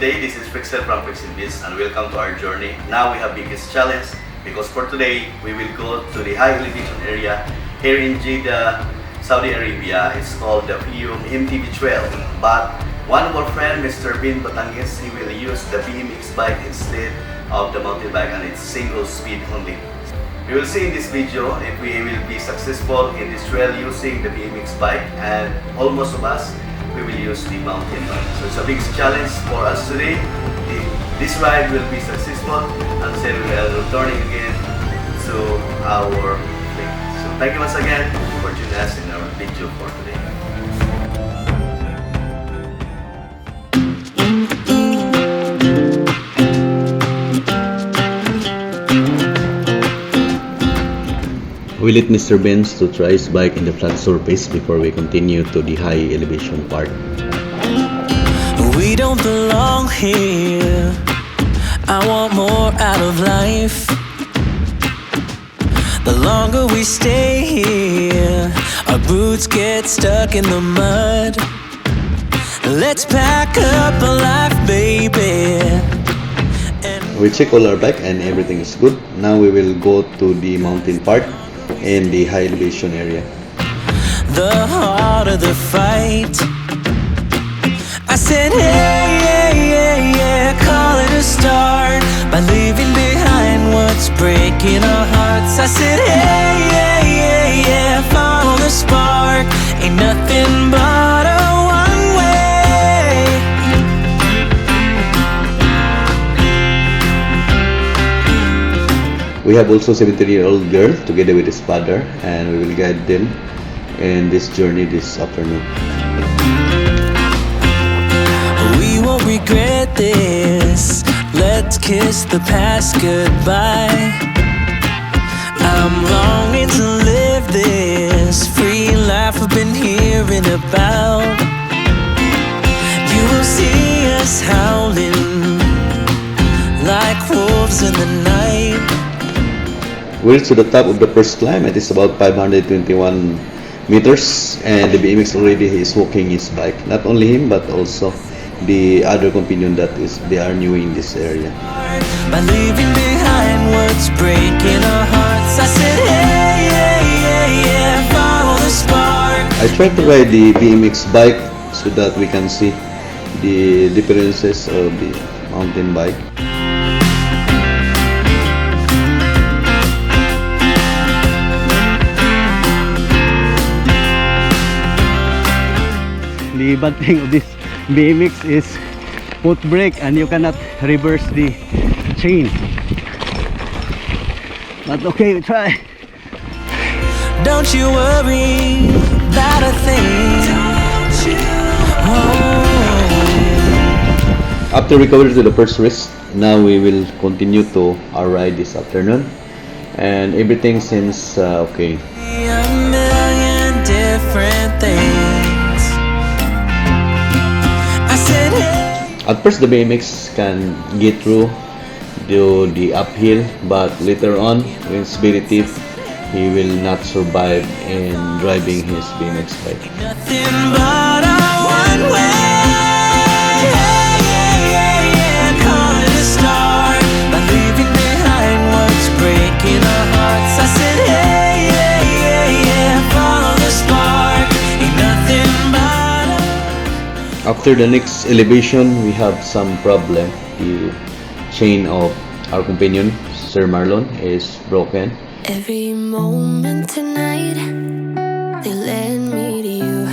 today, this is Prexyll from Prexyll and welcome to our journey. Now we have biggest challenge because for today we will go to the high elevation area here in Jeddah, Saudi Arabia. It's called the Piyu MTB Trail. But one of our friend, Mr. Bin Batangis, he will use the BMX bike instead of the mountain bike, and it's single speed only. We will see in this video if we will be successful in this trail using the BMX bike, and almost of us we will use the mountain bike. So it's a big challenge for us today. This ride will be successful until we are returning again to our place. So thank you once again for joining us in our video for today. We let Mr. Benz to try his bike in the flat surface before we continue to the high elevation part. We don't belong here. I want more out of life. The longer we stay here, our boots get stuck in the mud. Let's pack up a life, baby. We check all our bike and everything is good. Now we will go to the mountain part in the high elevation area. The harder the fight, I said, yeah, call it a start by leaving behind what's breaking our hearts. I said, yeah, follow the spark. Ain't nothing but a one way. We have also 17-year-old girl together with his father, and we will guide them in this journey this afternoon. We won't regret this. Let's kiss the past goodbye. I'm longing to live this free life I've been hearing about. You will see us howling like wolves in the night. We're to the top of the first climb. It is about 521 meters, and the BMX already is walking his bike. Not only him, but also the other companion that is they are new in this area. By leaving behind what's breaking our hearts, I said, yeah, follow the spark. I tried to ride the BMX bike so that we can see the differences of the mountain bike. The bad thing of this BMX is foot brake, and you cannot reverse the chain. But okay, we try. Don't you worry about a thing. After we covered the first race, now we will continue to our ride this afternoon, and everything seems okay. A million different things. At first, the BMX can get through the uphill, but later on, when it's very steep, he will not survive in driving his BMX bike. Nothing but a one way. Call it a start by leaving behind what's breaking our hearts. I said, yeah, follow the spark. Ain't nothing but After the next elevation, we have some problem. The chain of our companion, Sir Marlon, is broken. Every moment tonight, they led me to you.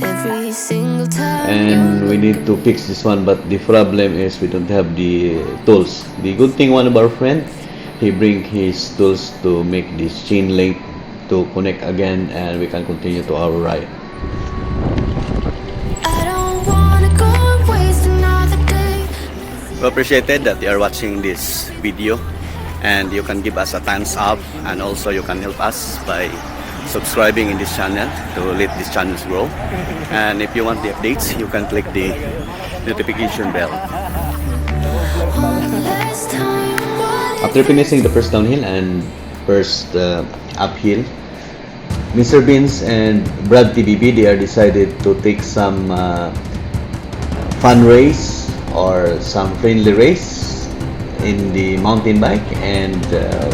Every single time. And we need to fix this one, but the problem is we don't have the tools. The good thing, one of our friend, he bring his tools to make this chain link to connect again, and we can continue to our ride. We appreciated that you are watching this video, and you can give us a thumbs up, and also you can help us by subscribing in this channel to let this channel grow. And if you want the updates, you can click the notification bell. After finishing the first downhill and first uphill, Mr. Beans and Brad TBB, they are decided to take some fun race or some friendly race in the mountain bike, and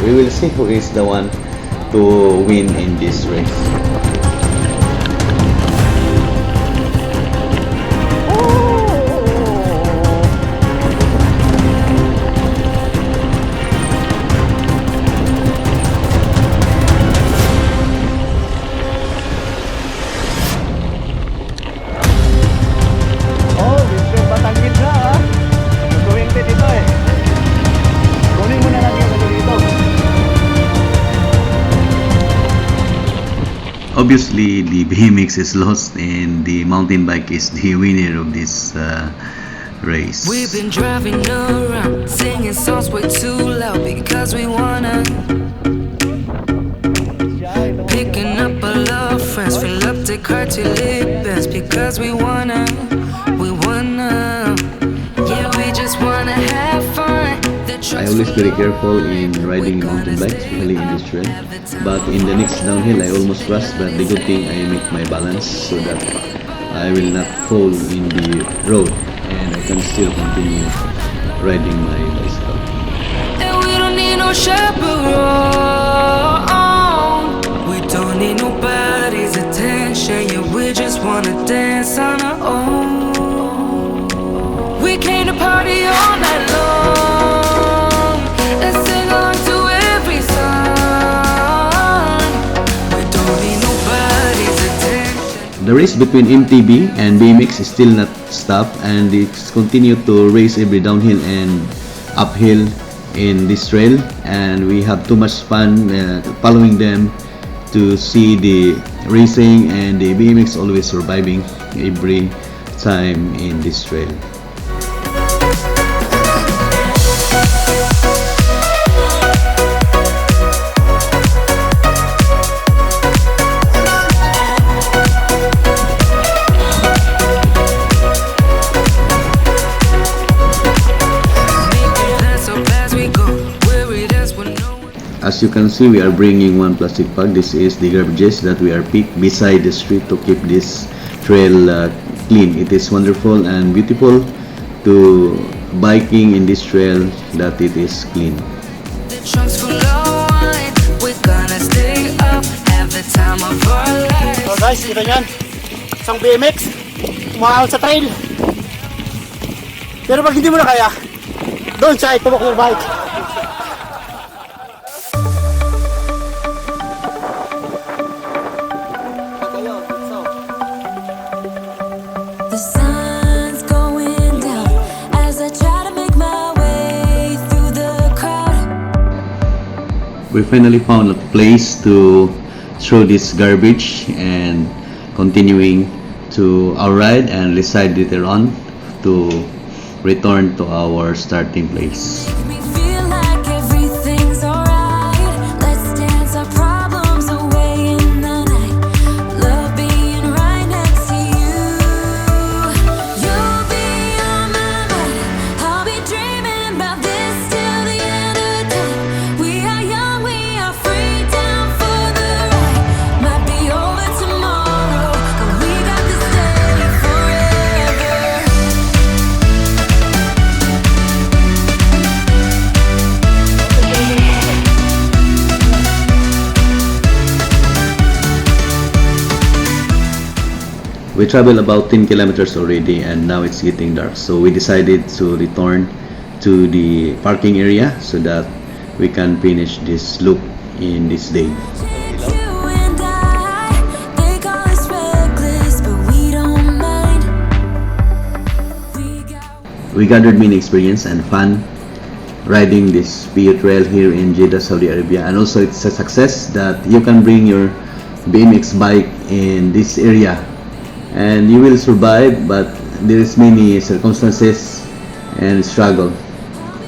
we will see who is the one to win in this race. Obviously, the BMX is lost and the mountain bike is the winner of this race. We've been driving around, singing songs way too loud because we wanna. Picking up a lot of friends, fill up the car till it bends because we wanna. Yeah, we just wanna have fun. I always very careful in riding mountain bike, especially in this trail. But in the next downhill, I almost crashed. But the good thing, I make my balance so that I will not fall in the road, and I can still continue riding my bicycle. And we don't need no chaperone. We don't need nobody's attention. Yeah, we just wanna dance on our own. We came to party all night long and sing along to every song. We don't need nobody's attention. The race between MTB and BMX is still not stopped, and it's continued to race every downhill and uphill in this trail, and we have too much fun following them to see the racing, and the BMX always surviving every time in this trail. As you can see, we are bringing one plastic bag. This is the garbages that we are picked beside the street to keep this trail clean. It is wonderful and beautiful to biking in this trail that it is clean. The trunk's full of wine. We're gonna stay up, have the time of our lives. So guys, kita nyan, isang BMX, umahal sa trail. Pero pag hindi mo na kaya, doon sa itubok your bike. The sun's going down as I try to make my way through the crowd. We finally found a place to throw this garbage and continuing to our ride, and decide later on to return to our starting place. Me feel like everything's alright. Let's dance our problems away in the night. Love being right next to you. You'll be on my mind. I'll be dreaming about this till the end of time. We are young, we are free, down for the ride. Might be over tomorrow, but we got to stay forever. We traveled about 10 kilometers already, and now it's getting dark, so we decided to return to the parking area so that we can finish this loop in this day. You and I, they call us reckless, but we don't mind. We gathered many experience and fun riding this Piyu trail here in Jeddah, Saudi Arabia, and also it's a success that you can bring your BMX bike in this area and you will survive, but there is many circumstances and struggle.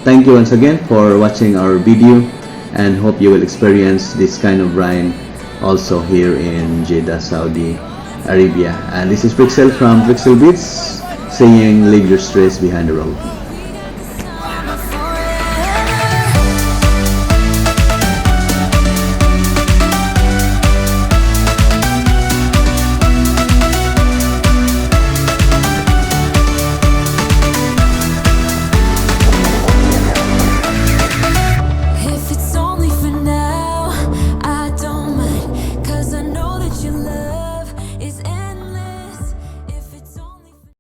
Thank you once again for watching our video, and hope you will experience this kind of ride also here in Jeddah, Saudi Arabia. And this is Prexyll from Prexyll Vidz saying leave your stress behind the road.